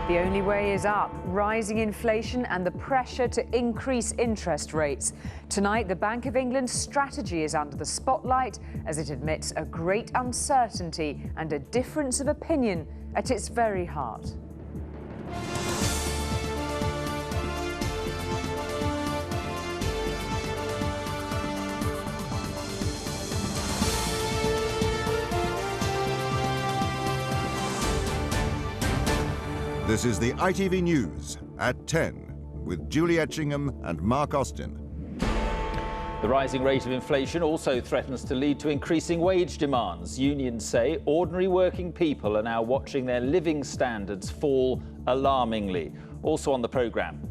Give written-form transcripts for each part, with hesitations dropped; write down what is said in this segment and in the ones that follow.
The only way is up, rising inflation and the pressure to increase interest rates. Tonight, the Bank of England's strategy is under the spotlight as it admits a great uncertainty and a difference of opinion at its very heart. This is the ITV News at 10 with Julie Etchingham and Mark Austin. The rising rate of inflation also threatens to lead to increasing wage demands. Unions say ordinary working people are now watching their living standards fall alarmingly. Also on the programme,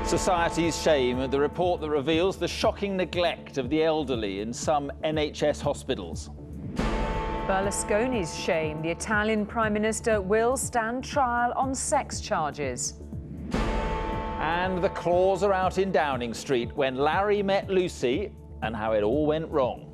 society's shame at the report that reveals the shocking neglect of the elderly in some NHS hospitals. Berlusconi's shame. The Italian Prime Minister will stand trial on sex charges. And the claws are out in Downing Street when Larry met Lucy and how it all went wrong.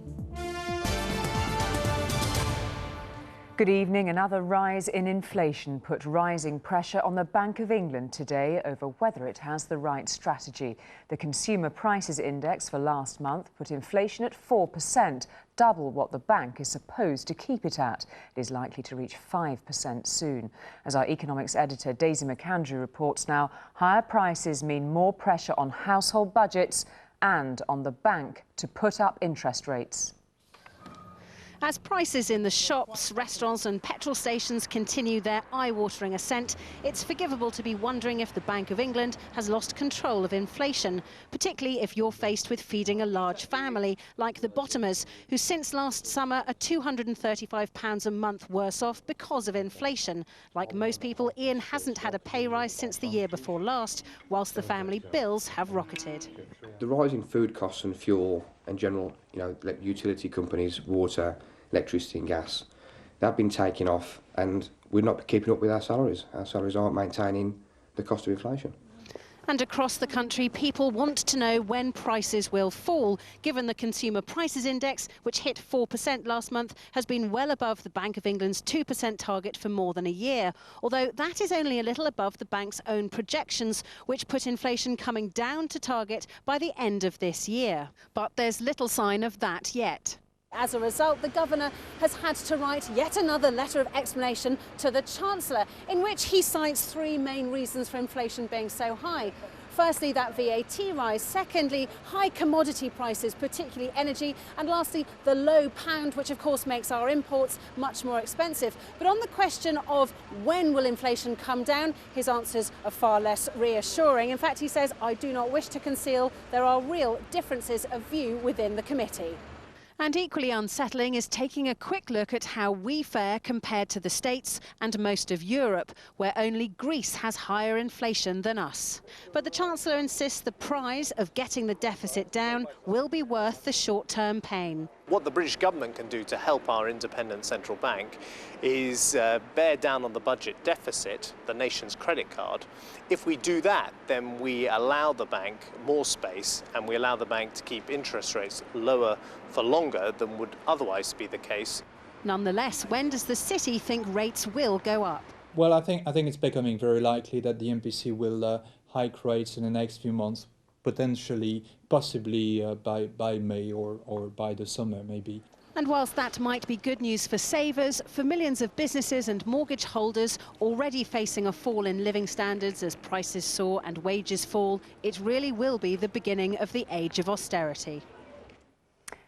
Good evening. Another rise in inflation put rising pressure on the Bank of England today over whether it has the right strategy. The Consumer Prices Index for last month put inflation at 4%, double what the bank is supposed to keep it at. It is likely to reach 5% soon. As our economics editor Daisy McAndrew reports now, higher prices mean more pressure on household budgets and on the bank to put up interest rates. As prices in the shops, restaurants and petrol stations continue their eye-watering ascent, it's forgivable to be wondering if the Bank of England has lost control of inflation, particularly if you're faced with feeding a large family like the Bottomers, who since last summer are £235 a month worse off because of inflation. Like most people, Ian hasn't had a pay rise since the year before last, whilst the family bills have rocketed. The rising food costs and fuel and general, utility companies, water, electricity and gas, they've been taking off and we're not keeping up with our salaries. Our salaries aren't maintaining the cost of inflation. And across the country, people want to know when prices will fall, given the Consumer Prices Index, which hit 4% last month, has been well above the Bank of England's 2% target for more than a year. Although that is only a little above the bank's own projections, which put inflation coming down to target by the end of this year. But there's little sign of that yet. As a result, the Governor has had to write yet another letter of explanation to the Chancellor, in which he cites three main reasons for inflation being so high. Firstly, that VAT rise. Secondly, high commodity prices, particularly energy. And lastly, the low pound, which of course makes our imports much more expensive. But on the question of when will inflation come down, his answers are far less reassuring. In fact, he says, "I do not wish to conceal there are real differences of view within the committee." And equally unsettling is taking a quick look at how we fare compared to the States and most of Europe, where only Greece has higher inflation than us. But the Chancellor insists the prize of getting the deficit down will be worth the short-term pain. What the British government can do to help our independent central bank is bear down on the budget deficit, the nation's credit card. If we do that, then we allow the bank more space and we allow the bank to keep interest rates lower for longer than would otherwise be the case. Nonetheless, when does the city think rates will go up? Well, I think it's becoming very likely that the MPC will hike rates in the next few months, potentially, possibly by May or by the summer, maybe. And whilst that might be good news for savers, for millions of businesses and mortgage holders already facing a fall in living standards as prices soar and wages fall, it really will be the beginning of the age of austerity.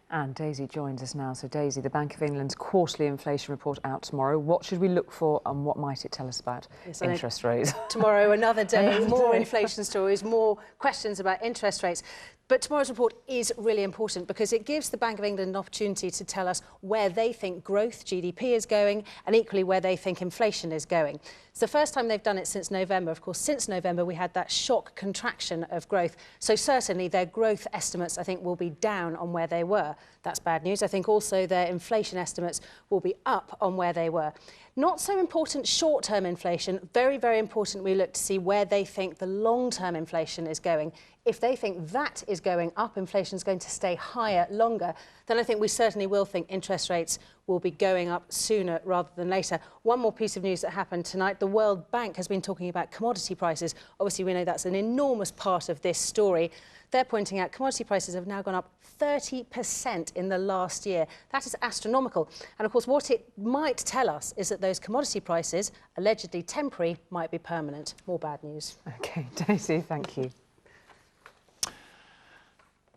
And Daisy joins us now. So Daisy, the Bank of England's quarterly inflation report out tomorrow. What should we look for and what might it tell us about interest rates? Tomorrow, another day, more inflation stories, more questions about interest rates. But tomorrow's report is really important because it gives the Bank of England an opportunity to tell us where they think growth, GDP, is going, and equally where they think inflation is going. It's the first time they've done it since November. Of course, since November, we had that shock contraction of growth. So certainly their growth estimates, I think, will be down on where they were. That's bad news. I think also their inflation estimates will be up on where they were. Not so important short-term inflation, very, very important we look to see where they think the long-term inflation is going. If they think that is going up, inflation is going to stay higher longer, then I think we certainly will think interest rates will be going up sooner rather than later. One more piece of news that happened tonight. The World Bank has been talking about commodity prices. Obviously, we know that's an enormous part of this story. They're pointing out commodity prices have now gone up 30% in the last year. That is astronomical. And of course, what it might tell us is that those commodity prices, allegedly temporary, might be permanent. More bad news. OK, Daisy, thank you.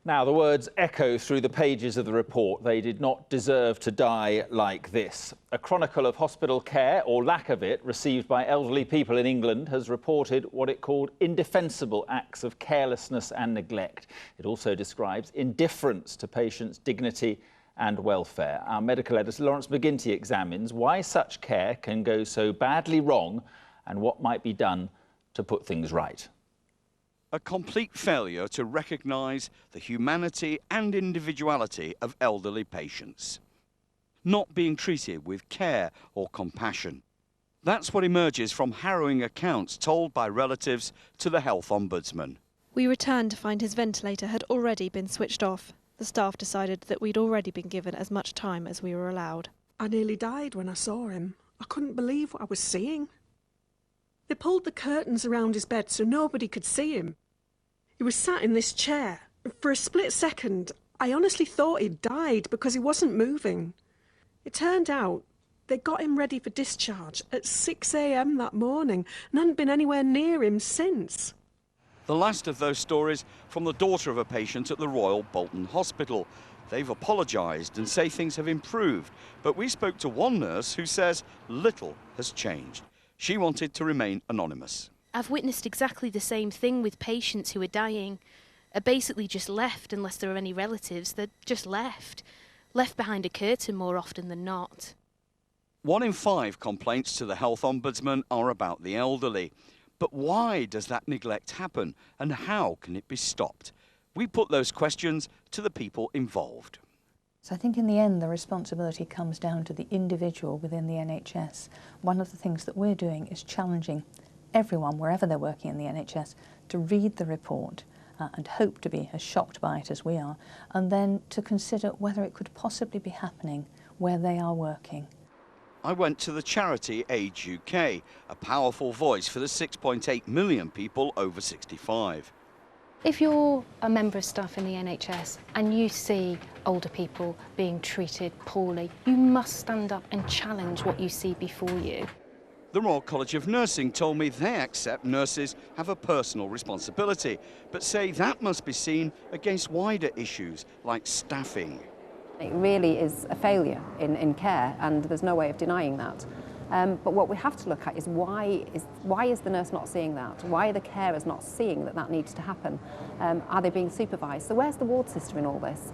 Now, the words echo through the pages of the report. They did not deserve to die like this. A chronicle of hospital care, or lack of it, received by elderly people in England has reported what it called indefensible acts of carelessness and neglect. It also describes indifference to patients' dignity and welfare. Our medical editor, Lawrence McGinty, examines why such care can go so badly wrong and what might be done to put things right. A complete failure to recognise the humanity and individuality of elderly patients. Not being treated with care or compassion. That's what emerges from harrowing accounts told by relatives to the Health Ombudsman. We returned to find his ventilator had already been switched off. The staff decided that we'd already been given as much time as we were allowed. I nearly died when I saw him. I couldn't believe what I was seeing. They pulled the curtains around his bed so nobody could see him. He was sat in this chair. For a split second, I honestly thought he'd died because he wasn't moving. It turned out they got him ready for discharge at 6 a.m. that morning and hadn't been anywhere near him since. The last of those stories from the daughter of a patient at the Royal Bolton Hospital. They've apologised and say things have improved, but we spoke to one nurse who says little has changed. She wanted to remain anonymous. I've witnessed exactly the same thing with patients who are dying. Are basically just left unless there are any relatives. They're just left. Left behind a curtain more often than not. 1 in 5 complaints to the Health Ombudsman are about the elderly. But why does that neglect happen and how can it be stopped? We put those questions to the people involved. So I think in the end the responsibility comes down to the individual within the NHS. One of the things that we're doing is challenging everyone, wherever they're working in the NHS, to read the report and hope to be as shocked by it as we are, and then to consider whether it could possibly be happening where they are working. I went to the charity Age UK, a powerful voice for the 6.8 million people over 65. If you're a member of staff in the NHS and you see older people being treated poorly, you must stand up and challenge what you see before you. The Royal College of Nursing told me they accept nurses have a personal responsibility, but say that must be seen against wider issues like staffing. It really is a failure in care, and there's no way of denying that. But what we have to look at is why is the nurse not seeing that? Why are the carers not seeing that needs to happen? Are they being supervised? So where's the ward system in all this?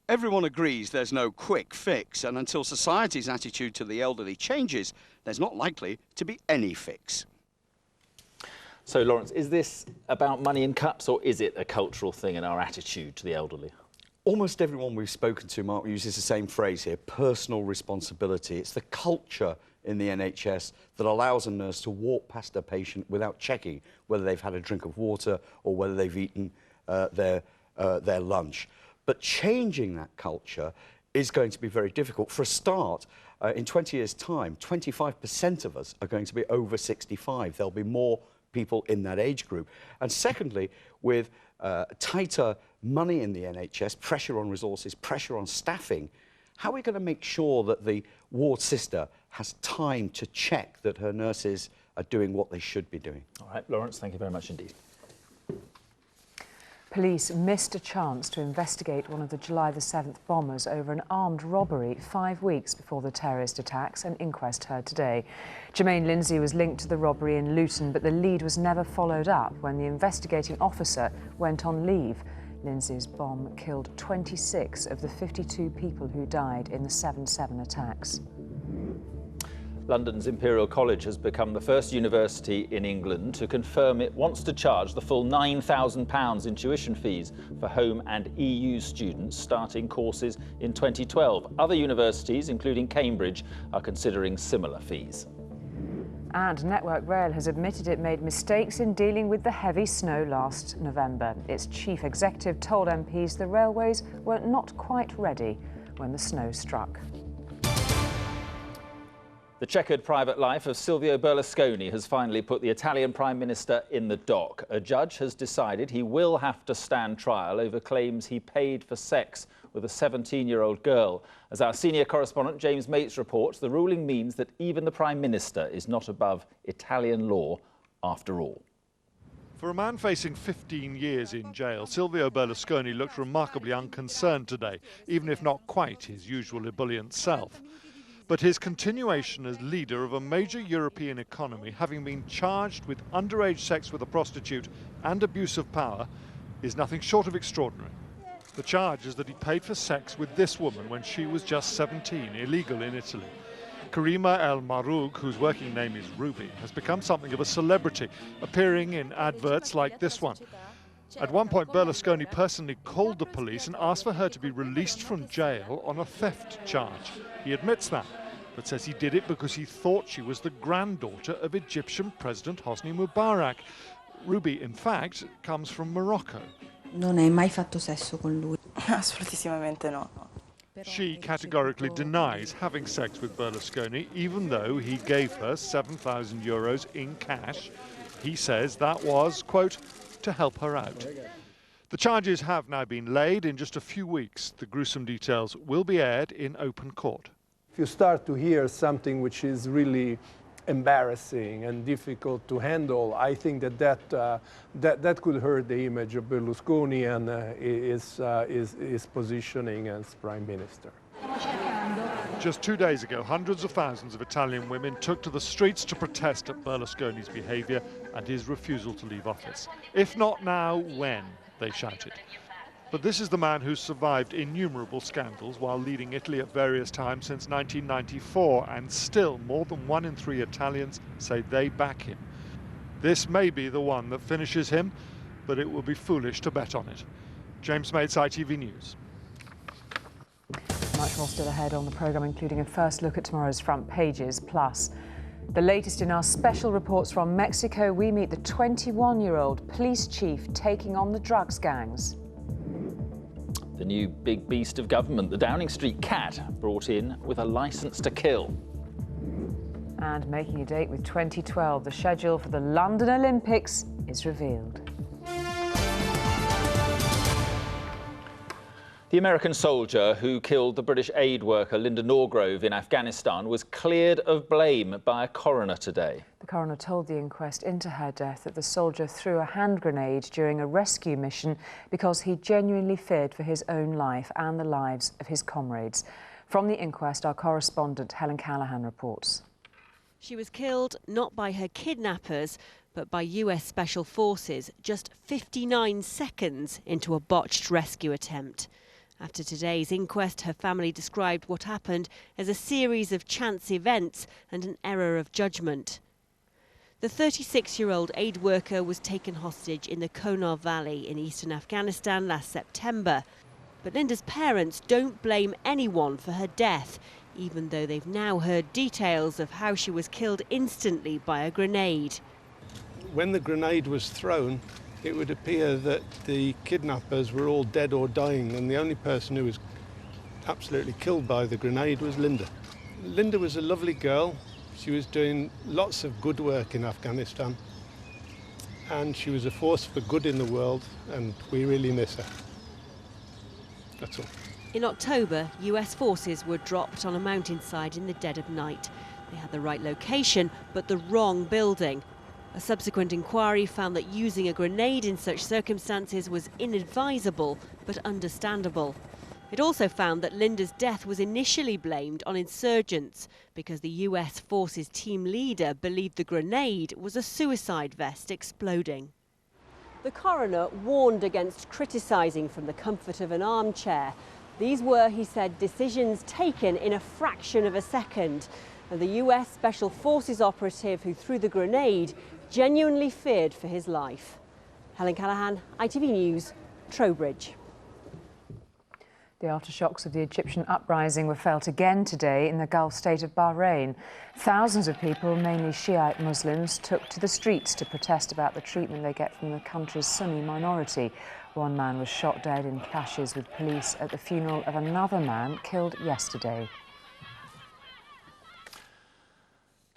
Everyone agrees there's no quick fix, and until society's attitude to the elderly changes, there's not likely to be any fix. So, Lawrence, is this about money and cuts, or is it a cultural thing in our attitude to the elderly? Almost everyone we've spoken to, Mark, uses the same phrase here, personal responsibility. It's the culture in the NHS that allows a nurse to walk past a patient without checking whether they've had a drink of water or whether they've eaten their lunch. But changing that culture is going to be very difficult. For a start, in 20 years' time, 25% of us are going to be over 65. There'll be more people in that age group. And secondly, with tighter money in the NHS, pressure on resources, pressure on staffing, how are we going to make sure that the ward sister has time to check that her nurses are doing what they should be doing? All right, Lawrence, thank you very much indeed. Police missed a chance to investigate one of the July the 7th bombers over an armed robbery 5 weeks before the terrorist attacks, an inquest heard today. Jermaine Lindsay was linked to the robbery in Luton, but the lead was never followed up when the investigating officer went on leave. Lindsay's bomb killed 26 of the 52 people who died in the 7/7 attacks. London's Imperial College has become the first university in England to confirm it wants to charge the full £9,000 in tuition fees for home and EU students starting courses in 2012. Other universities, including Cambridge, are considering similar fees. And Network Rail has admitted it made mistakes in dealing with the heavy snow last November. Its chief executive told MPs the railways were not quite ready when the snow struck. The checkered private life of Silvio Berlusconi has finally put the Italian Prime Minister in the dock. A judge has decided he will have to stand trial over claims he paid for sex with a 17-year-old girl. As our senior correspondent James Mates reports, the ruling means that even the Prime Minister is not above Italian law after all. For a man facing 15 years in jail, Silvio Berlusconi looked remarkably unconcerned today, even if not quite his usual ebullient self. But his continuation as leader of a major European economy, having been charged with underage sex with a prostitute and abuse of power, is nothing short of extraordinary. The charge is that he paid for sex with this woman when she was just 17, illegal in Italy. Karima El Maroug, whose working name is Ruby, has become something of a celebrity, appearing in adverts like this one. At one point, Berlusconi personally called the police and asked for her to be released from jail on a theft charge. He admits that, but says he did it because he thought she was the granddaughter of Egyptian President Hosni Mubarak. Ruby, in fact, comes from Morocco. Non hai mai fatto sesso con lui? Assolutissimamente no. She categorically denies having sex with Berlusconi, even though he gave her 7,000 euros in cash. He says that was, quote, to help her out. The charges have now been laid. In just a few weeks, the gruesome details will be aired in open court. If you start to hear something which is really embarrassing and difficult to handle, I think that could hurt the image of Berlusconi and his positioning as Prime Minister. Just 2 days ago, hundreds of thousands of Italian women took to the streets to protest at Berlusconi's behaviour and his refusal to leave office. If not now, when? They shouted. But this is the man who's survived innumerable scandals while leading Italy at various times since 1994, and still more than 1 in 3 Italians say they back him. This may be the one that finishes him, but it will be foolish to bet on it. James Mates, ITV News. Much more still ahead on the programme, including a first look at tomorrow's front pages. Plus, the latest in our special reports from Mexico, we meet the 21-year-old police chief taking on the drugs gangs. The new big beast of government, the Downing Street cat, brought in with a licence to kill. And making a date with 2012, the schedule for the London Olympics is revealed. The American soldier who killed the British aid worker Linda Norgrove in Afghanistan was cleared of blame by a coroner today. The coroner told the inquest into her death that the soldier threw a hand grenade during a rescue mission because he genuinely feared for his own life and the lives of his comrades. From the inquest, our correspondent Helen Callahan reports. She was killed not by her kidnappers, but by US Special Forces just 59 seconds into a botched rescue attempt. After today's inquest, her family described what happened as a series of chance events and an error of judgment. The 36-year-old aid worker was taken hostage in the Konar Valley in eastern Afghanistan last September. But Linda's parents don't blame anyone for her death, even though they've now heard details of how she was killed instantly by a grenade. When the grenade was thrown, it would appear that the kidnappers were all dead or dying, and the only person who was absolutely killed by the grenade was Linda. Linda was a lovely girl. She was doing lots of good work in Afghanistan, and she was a force for good in the world, and we really miss her. That's all. In October, US forces were dropped on a mountainside in the dead of night. They had the right location, but the wrong building. A subsequent inquiry found that using a grenade in such circumstances was inadvisable, but understandable. It also found that Linda's death was initially blamed on insurgents because the US forces team leader believed the grenade was a suicide vest exploding. The coroner warned against criticising from the comfort of an armchair. These were, he said, decisions taken in a fraction of a second. And the US Special Forces operative who threw the grenade genuinely feared for his life. Helen Callahan, ITV News, Trowbridge. The aftershocks of the Egyptian uprising were felt again today in the Gulf state of Bahrain. Thousands of people, mainly Shiite Muslims, took to the streets to protest about the treatment they get from the country's Sunni minority. One man was shot dead in clashes with police at the funeral of another man killed yesterday.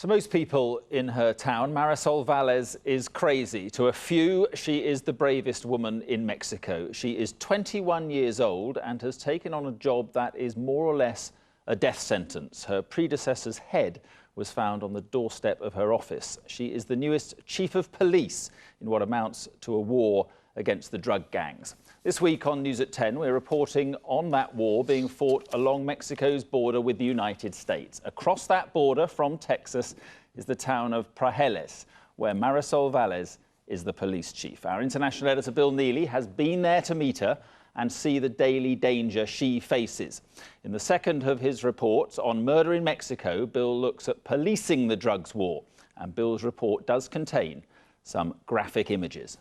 To most people in her town, Marisol Valles is crazy. To a few, she is the bravest woman in Mexico. She is 21 years old and has taken on a job that is more or less a death sentence. Her predecessor's head was found on the doorstep of her office. She is the newest chief of police in what amounts to a war against the drug gangs. This week on News at 10, we're reporting on that war being fought along Mexico's border with the United States. Across that border from Texas is the town of Pajeles, where Marisol Valles is the police chief. Our international editor Bill Neely has been there to meet her and see the daily danger she faces. In the second of his reports on murder in Mexico, Bill looks at policing the drugs war. And Bill's report does contain some graphic images.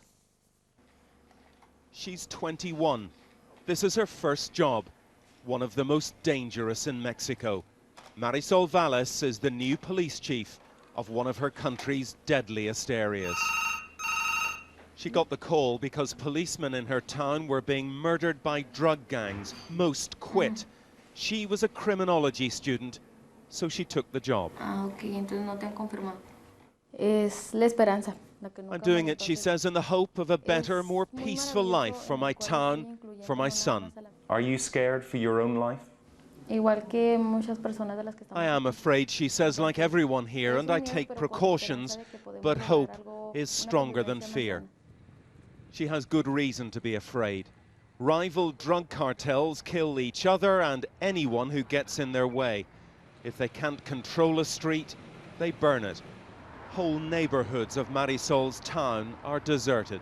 She's 21. This is her first job, one of the most dangerous in Mexico. Marisol Valles is the new police chief of one of her country's deadliest areas. She got the call because policemen in her town were being murdered by drug gangs. Most quit. She was a criminology student, so she took the job. I'm doing it, she says, in the hope of a better, more peaceful life for my town, for my son. Are you scared for your own life? I am afraid, she says, like everyone here, and I take precautions, but hope is stronger than fear. She has good reason to be afraid. Rival drug cartels kill each other and anyone who gets in their way. If they can't control a street, they burn it. Whole neighborhoods of Marisol's town are deserted.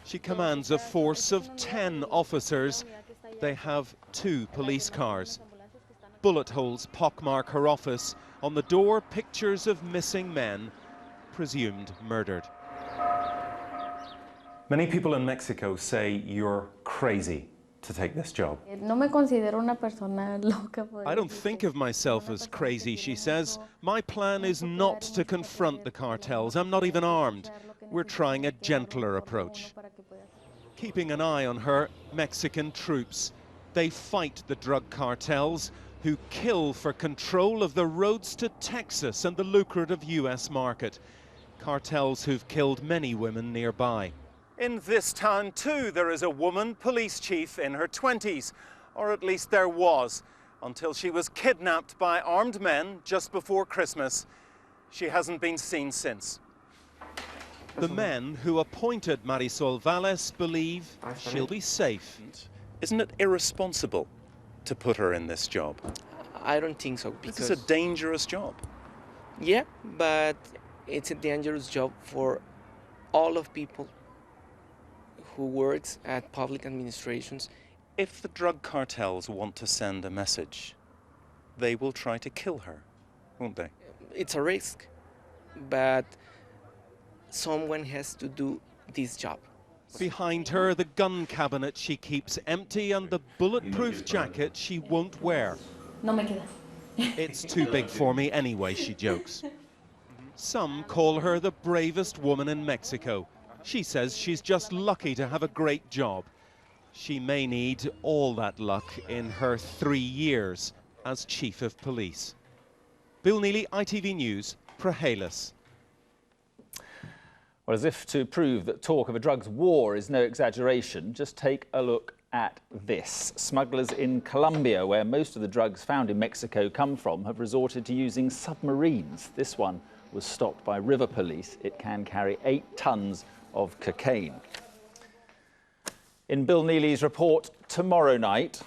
She commands a force of 10 officers. They have 2 police cars. Bullet holes pockmark her office. On the door, pictures of missing men, presumed murdered. Many people in Mexico say you're crazy to take this job. I don't think of myself as crazy, she says. My plan is not to confront the cartels. I'm not even armed. We're trying a gentler approach. Keeping an eye on her, Mexican troops. They fight the drug cartels who kill for control of the roads to Texas and the lucrative US market. Cartels who've killed many women nearby. In this town, too, there is a woman police chief in her 20s, or at least there was, until she was kidnapped by armed men just before Christmas. She hasn't been seen since. The men who appointed Marisol Valles believe she'll be safe. Isn't it irresponsible to put her in this job? I don't think so. Because this is a dangerous job. Yeah, but it's a dangerous job for all of people who works at public administrations. If the drug cartels want to send a message, they will try to kill her, won't they? It's a risk, but someone has to do this job. Behind her, the gun cabinet she keeps empty and the bulletproof jacket she won't wear. No me queda. It's too big for me anyway, she jokes. Some call her the bravest woman in Mexico. She says she's just lucky to have a great job. She may need all that luck in her 3 years as Chief of Police. Bill Neely, ITV News, Pajeles. Well, as if to prove that talk of a drugs war is no exaggeration, just take a look at this. Smugglers in Colombia, where most of the drugs found in Mexico come from, have resorted to using submarines. This one was stopped by river police. It can carry 8 tons of cocaine. In Bill Neely's report tomorrow night,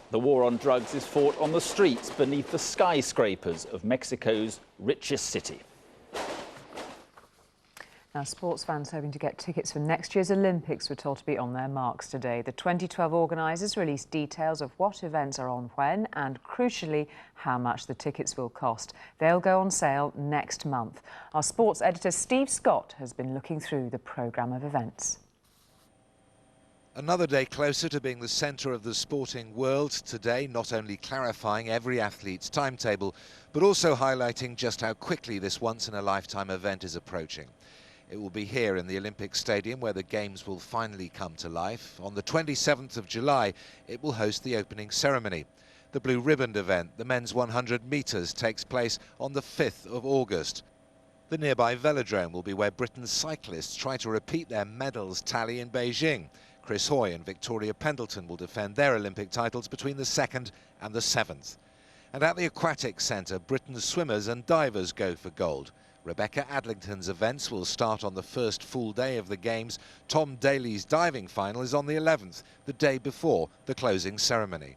the war on drugs is fought on the streets beneath the skyscrapers of Mexico's richest city. Now, sports fans hoping to get tickets for next year's Olympics were told to be on their marks today. The 2012 organisers released details of what events are on when and, crucially, how much the tickets will cost. They'll go on sale next month. Our sports editor Steve Scott has been looking through the programme of events. Another day closer to being the centre of the sporting world today, not only clarifying every athlete's timetable, but also highlighting just how quickly this once-in-a-lifetime event is approaching. It will be here in the Olympic Stadium where the Games will finally come to life. On the 27th of July, it will host the opening ceremony. The blue ribboned event, the men's 100 metres, takes place on the 5th of August. The nearby velodrome will be where Britain's cyclists try to repeat their medals tally in Beijing. Chris Hoy and Victoria Pendleton will defend their Olympic titles between the 2nd and the 7th. And at the Aquatic Centre, Britain's swimmers and divers go for gold. Rebecca Adlington's events will start on the first full day of the Games. Tom Daly's diving final is on the 11th, the day before the closing ceremony.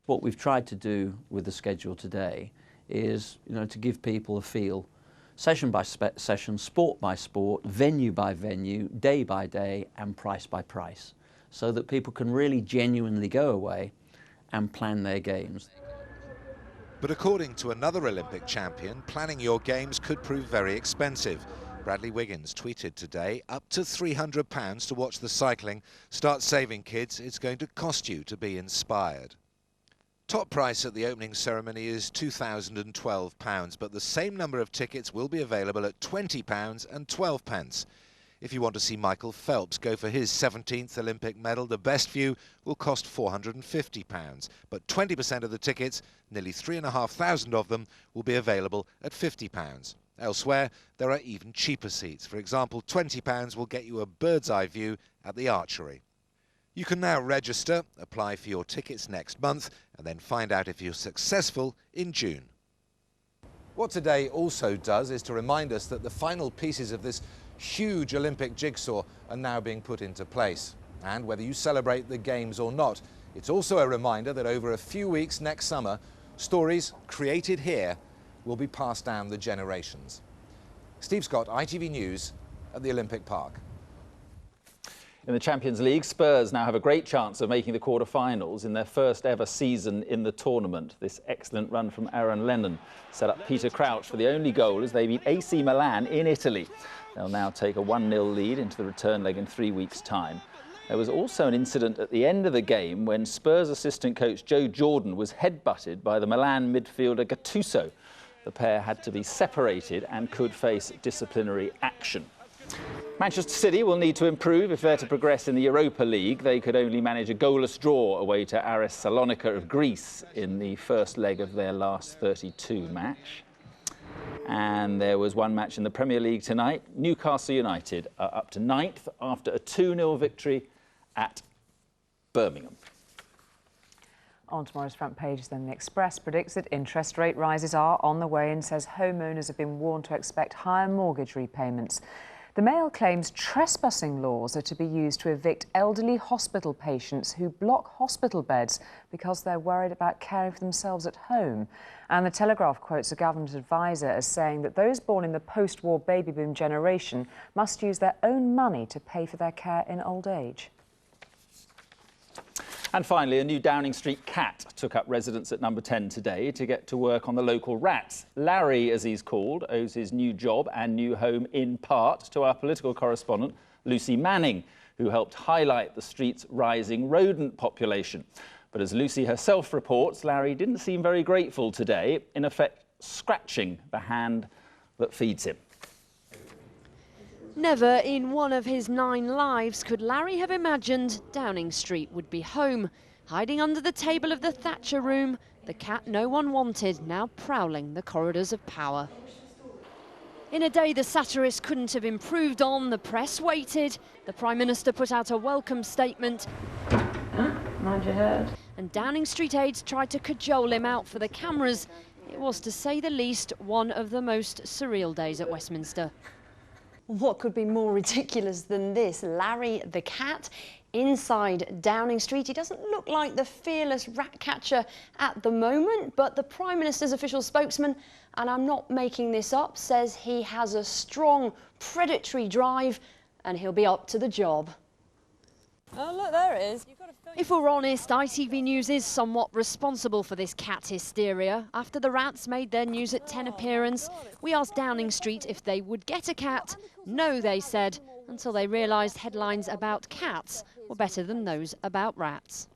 What we've tried to do with the schedule today is, to give people a feel, session by session, sport by sport, venue by venue, day by day, and price by price, so that people can really genuinely go away and plan their games. But according to another Olympic champion, planning your games could prove very expensive. Bradley Wiggins tweeted today, up to £300 to watch the cycling. Start saving, kids, it's going to cost you to be inspired. Top price at the opening ceremony is £2,012, but the same number of tickets will be available at £20 and 12 pence. If you want to see Michael Phelps go for his 17th Olympic medal, the best view will cost £450. But 20% of the tickets, nearly 3,500 of them, will be available at £50. Elsewhere, there are even cheaper seats. For example, £20 will get you a bird's eye view at the archery. You can now register, apply for your tickets next month, and then find out if you're successful in June. What today also does is to remind us that the final pieces of this huge Olympic jigsaw are now being put into place. And whether you celebrate the Games or not, it's also a reminder that over a few weeks next summer, stories created here will be passed down the generations. Steve Scott, ITV News at the Olympic Park. In the Champions League, Spurs now have a great chance of making the quarter-finals in their first ever season in the tournament. This excellent run from Aaron Lennon set up Peter Crouch for the only goal as they beat AC Milan in Italy. They'll now take a 1-0 lead into the return leg in 3 weeks' time. There was also an incident at the end of the game when Spurs assistant coach Joe Jordan was headbutted by the Milan midfielder Gattuso. The pair had to be separated and could face disciplinary action. Manchester City will need to improve if they're to progress in the Europa League. They could only manage a goalless draw away to Aris Salonika of Greece in the first leg of their last 32 match. And there was one match in the Premier League tonight. Newcastle United are up to 9th after a 2-0 victory at Birmingham. On tomorrow's front page, then, the Express predicts that interest rate rises are on the way and says homeowners have been warned to expect higher mortgage repayments. The Mail claims trespassing laws are to be used to evict elderly hospital patients who block hospital beds because they're worried about caring for themselves at home. And the Telegraph quotes a government advisor as saying that those born in the post-war baby boom generation must use their own money to pay for their care in old age. And finally, a new Downing Street cat took up residence at number 10 today to get to work on the local rats. Larry, as he's called, owes his new job and new home in part to our political correspondent, Lucy Manning, who helped highlight the street's rising rodent population. But as Lucy herself reports, Larry didn't seem very grateful today, in effect scratching the hand that feeds him. Never in one of his 9 lives could Larry have imagined Downing Street would be home. Hiding under the table of the Thatcher room, the cat no one wanted now prowling the corridors of power. In a day the satirist couldn't have improved on, the press waited. The Prime Minister put out a welcome statement. Mind your head. And Downing Street aides tried to cajole him out for the cameras. It was, to say the least, one of the most surreal days at Westminster. What could be more ridiculous than this? Larry the cat inside Downing Street. He doesn't look like the fearless rat catcher at the moment, but the Prime Minister's official spokesman, and I'm not making this up, says he has a strong predatory drive and he'll be up to the job. Oh, look, there it is. If we're honest, ITV News is somewhat responsible for this cat hysteria. After the rats made their News at 10 appearance, we asked Downing Street if they would get a cat. No, they said, until they realised headlines about cats were better than those about rats.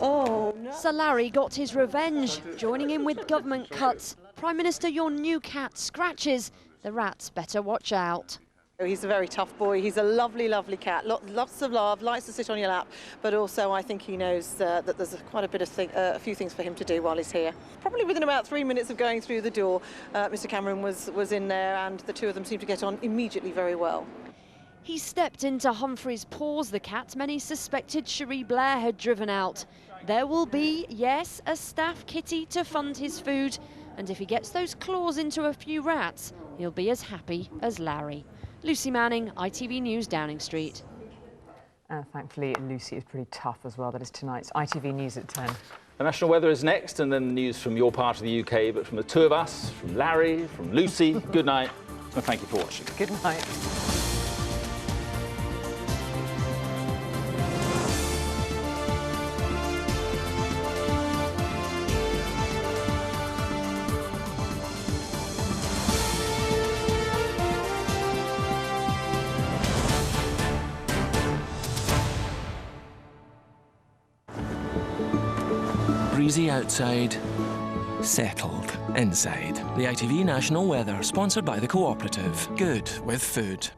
Oh, no. So Larry got his revenge, joining in with government cuts. Prime Minister, your new cat scratches. The rats better watch out. He's a very tough boy. He's a lovely, lovely cat. Lots of love, likes to sit on your lap, but also I think he knows that there's quite a bit of a few things for him to do while he's here. Probably within about 3 minutes of going through the door, Mr. Cameron was in there, and the two of them seemed to get on immediately very well. He stepped into Humphrey's paws, the cat many suspected Cherie Blair had driven out. There will be, yes, a staff kitty to fund his food, and if he gets those claws into a few rats, he'll be as happy as Larry. Lucy Manning, ITV News, Downing Street. Thankfully, Lucy is pretty tough as well. That is tonight's ITV News at 10. The national weather is next, and then the news from your part of the UK, but from the two of us, from Larry, from Lucy, good night, and thank you for watching. Good night. Breezy outside, settled inside. The ITV National Weather, sponsored by the Cooperative. Good with food.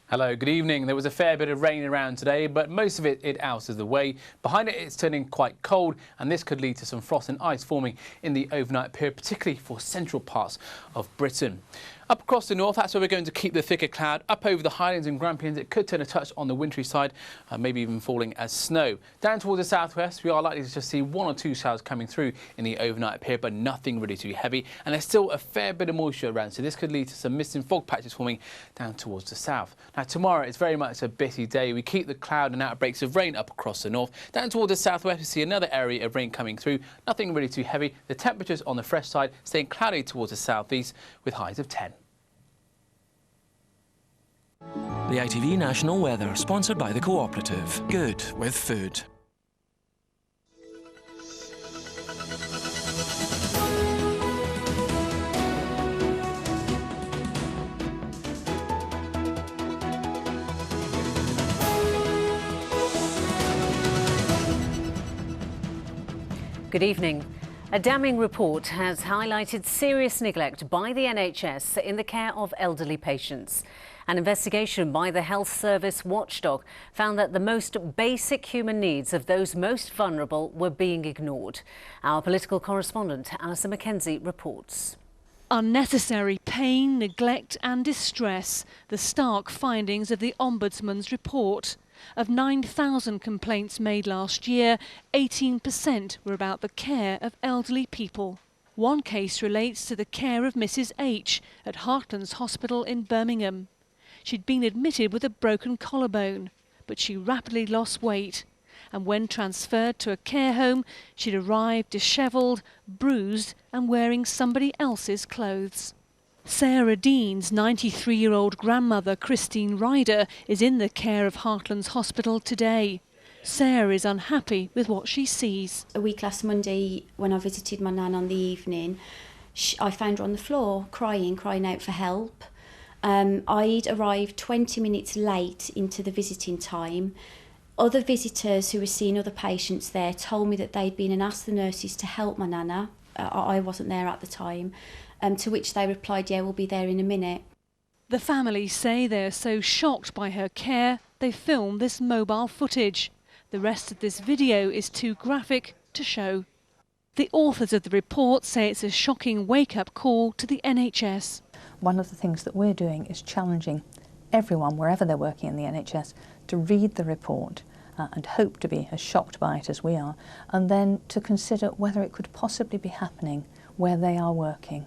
Hello, good evening. There was a fair bit of rain around today, but most of it out of the way. Behind it, it's turning quite cold, and this could lead to some frost and ice forming in the overnight period, particularly for central parts of Britain. Up across the north, that's where we're going to keep the thicker cloud. Up over the Highlands and Grampians, it could turn a touch on the wintry side, maybe even falling as snow. Down towards the southwest, we are likely to just see 1 or 2 showers coming through in the overnight period, but nothing really too heavy. And there's still a fair bit of moisture around, so this could lead to some mist and fog patches forming down towards the south. Now, tomorrow, it's very much a bitty day. We keep the cloud and outbreaks of rain up across the north. Down towards the southwest, we see another area of rain coming through. Nothing really too heavy. The temperatures on the fresh side staying cloudy towards the southeast with highs of 10. The ITV National Weather, sponsored by the Cooperative. Good with food. Good evening. A damning report has highlighted serious neglect by the NHS in the care of elderly patients. An investigation by the Health Service watchdog found that the most basic human needs of those most vulnerable were being ignored. Our political correspondent, Alison Mackenzie, reports. Unnecessary pain, neglect and distress, the stark findings of the Ombudsman's report. Of 9,000 complaints made last year, 18% were about the care of elderly people. One case relates to the care of Mrs H at Heartlands Hospital in Birmingham. She'd been admitted with a broken collarbone, but she rapidly lost weight. And when transferred to a care home, she'd arrived dishevelled, bruised and wearing somebody else's clothes. Sarah Dean's 93-year-old grandmother, Christine Ryder, is in the care of Heartlands Hospital today. Sarah is unhappy with what she sees. A week last Monday, when I visited my nan on the evening, I found her on the floor, crying out for help. I'd arrived 20 minutes late into the visiting time. Other visitors who were seeing other patients there told me that they'd been and asked the nurses to help my nana. I wasn't there at the time. To which they replied, yeah, we'll be there in a minute. The family say they're so shocked by her care, they filmed this mobile footage. The rest of this video is too graphic to show. The authors of the report say it's a shocking wake-up call to the NHS. One of the things that we're doing is challenging everyone, wherever they're working in the NHS, to read the report and hope to be as shocked by it as we are, and then to consider whether it could possibly be happening where they are working.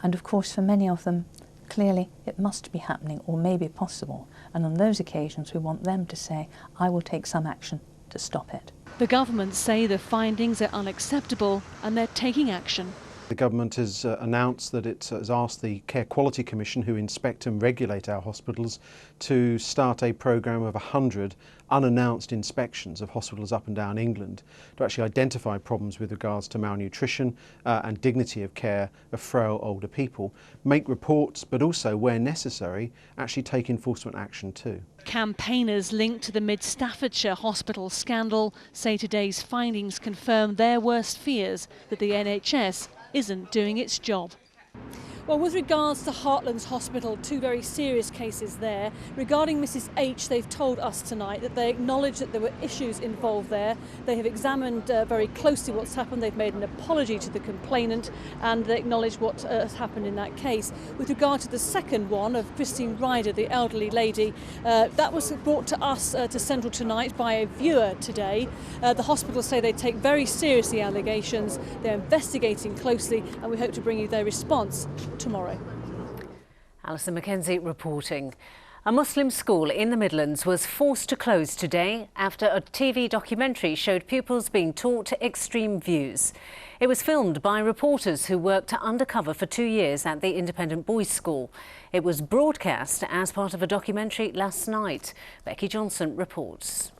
And of course, for many of them, clearly it must be happening or may be possible. And on those occasions, we want them to say, I will take some action to stop it. The government say the findings are unacceptable and they're taking action. The government has announced that it has asked the Care Quality Commission, who inspect and regulate our hospitals, to start a programme of 100 unannounced inspections of hospitals up and down England to actually identify problems with regards to malnutrition and dignity of care of frail older people, make reports, but also, where necessary, actually take enforcement action too. Campaigners linked to the Mid-Staffordshire hospital scandal say today's findings confirm their worst fears that the NHS isn't doing its job. Well, with regards to Heartlands Hospital, 2 very serious cases there. Regarding Mrs H, they've told us tonight that they acknowledge that there were issues involved there. They have examined very closely what's happened. They've made an apology to the complainant and they acknowledge what has happened in that case. With regard to the second one of Christine Ryder, the elderly lady, that was brought to us to Central tonight by a viewer today. The hospital say they take very seriously allegations. They're investigating closely and we hope to bring you their response tomorrow. Alison McKenzie reporting. A Muslim school in the Midlands was forced to close today after a TV documentary showed pupils being taught extreme views. It was filmed by reporters who worked undercover for 2 years at the independent boys' school. It was broadcast as part of a documentary last night. Becky Johnson reports.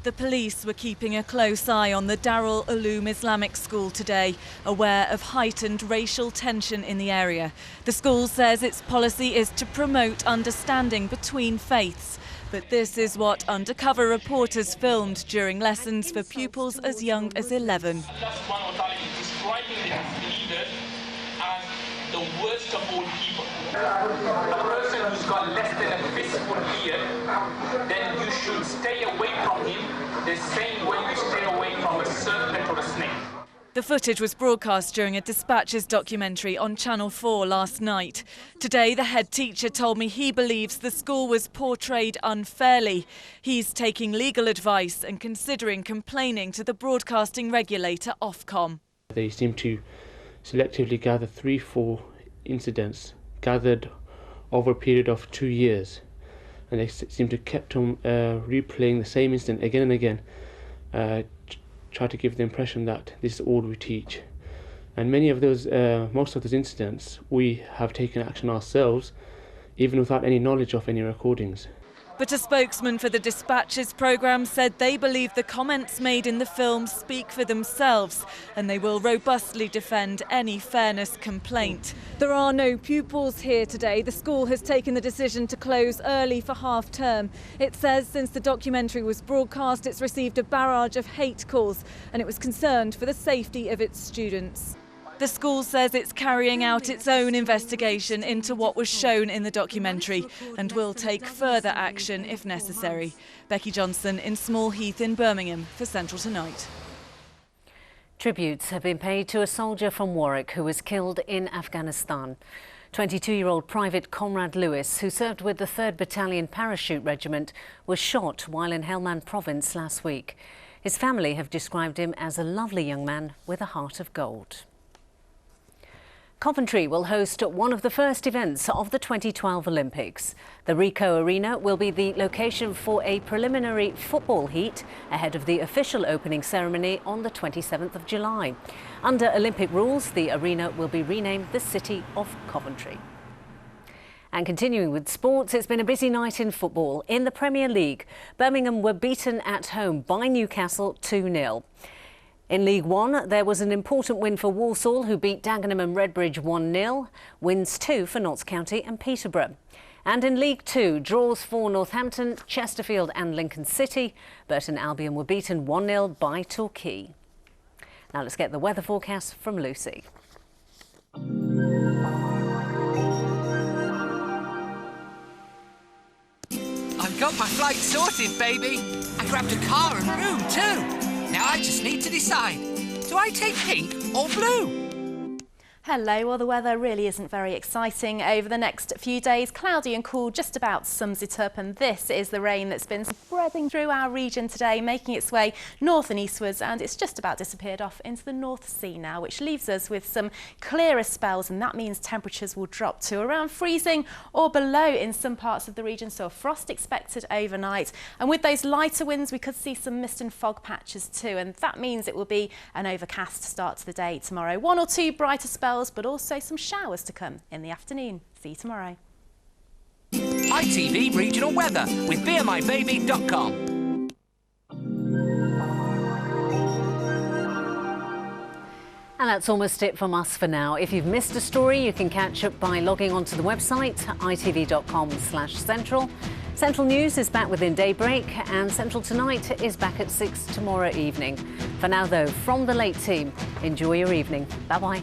The police were keeping a close eye on the Darul Uloom Islamic School today, aware of heightened racial tension in the area. The school says its policy is to promote understanding between faiths. But this is what undercover reporters filmed during lessons for pupils as young as 11. The worst of all people. A person who's got less than a fistful ear, then you should stay away from him the same way you stay away from a serpent or a snake. The footage was broadcast during a Dispatches documentary on Channel 4 last night. Today, the head teacher told me he believes the school was portrayed unfairly. He's taking legal advice and considering complaining to the broadcasting regulator Ofcom. They seem to selectively gather 3-4 incidents gathered over a period of 2 years, and they seem to kept on replaying the same incident again and again, try to give the impression that this is all we teach. And most of those incidents we have taken action ourselves, even without any knowledge of any recordings. But a spokesman for the Dispatches programme said they believe the comments made in the film speak for themselves and they will robustly defend any fairness complaint. There are no pupils here today. The school has taken the decision to close early for half term. It says since the documentary was broadcast, it's received a barrage of hate calls and it was concerned for the safety of its students. The school says it's carrying out its own investigation into what was shown in the documentary and will take further action if necessary. Becky Johnson in Small Heath in Birmingham for Central Tonight. Tributes have been paid to a soldier from Warwick who was killed in Afghanistan. 22-year-old Private Conrad Lewis, who served with the 3rd Battalion Parachute Regiment, was shot while in Helmand Province last week. His family have described him as a lovely young man with a heart of gold. Coventry will host one of the first events of the 2012 Olympics. The Ricoh Arena will be the location for a preliminary football heat ahead of the official opening ceremony on the 27th of July. Under Olympic rules, the arena will be renamed the City of Coventry. And continuing with sports, it's been a busy night in football. In the Premier League, Birmingham were beaten at home by Newcastle 2-0. In League One, there was an important win for Walsall, who beat Dagenham and Redbridge 1-0. Wins too for Notts County and Peterborough. And in League Two, draws for Northampton, Chesterfield and Lincoln City. Burton Albion were beaten 1-0 by Torquay. Now let's get the weather forecast from Lucy. I've got my flight sorted, baby. I grabbed a car and room too. Now I just need to decide, do I take pink or blue? Hello, well the weather really isn't very exciting over the next few days. Cloudy and cool just about sums it up, and this is the rain that's been spreading through our region today, making its way north and eastwards, and it's just about disappeared off into the North Sea now, which leaves us with some clearer spells, and that means temperatures will drop to around freezing or below in some parts of the region, so a frost expected overnight. And with those lighter winds we could see some mist and fog patches too, and that means it will be an overcast start to the day tomorrow. 1 or 2 brighter spells, but also some showers to come in the afternoon. See you tomorrow. ITV Regional Weather with BeMyBaby.com. And that's almost it from us for now. If you've missed a story, you can catch up by logging onto the website, itv.com/central. Central News is back within daybreak, and Central Tonight is back at 6 tomorrow evening. For now, though, from the late team, enjoy your evening. Bye-bye.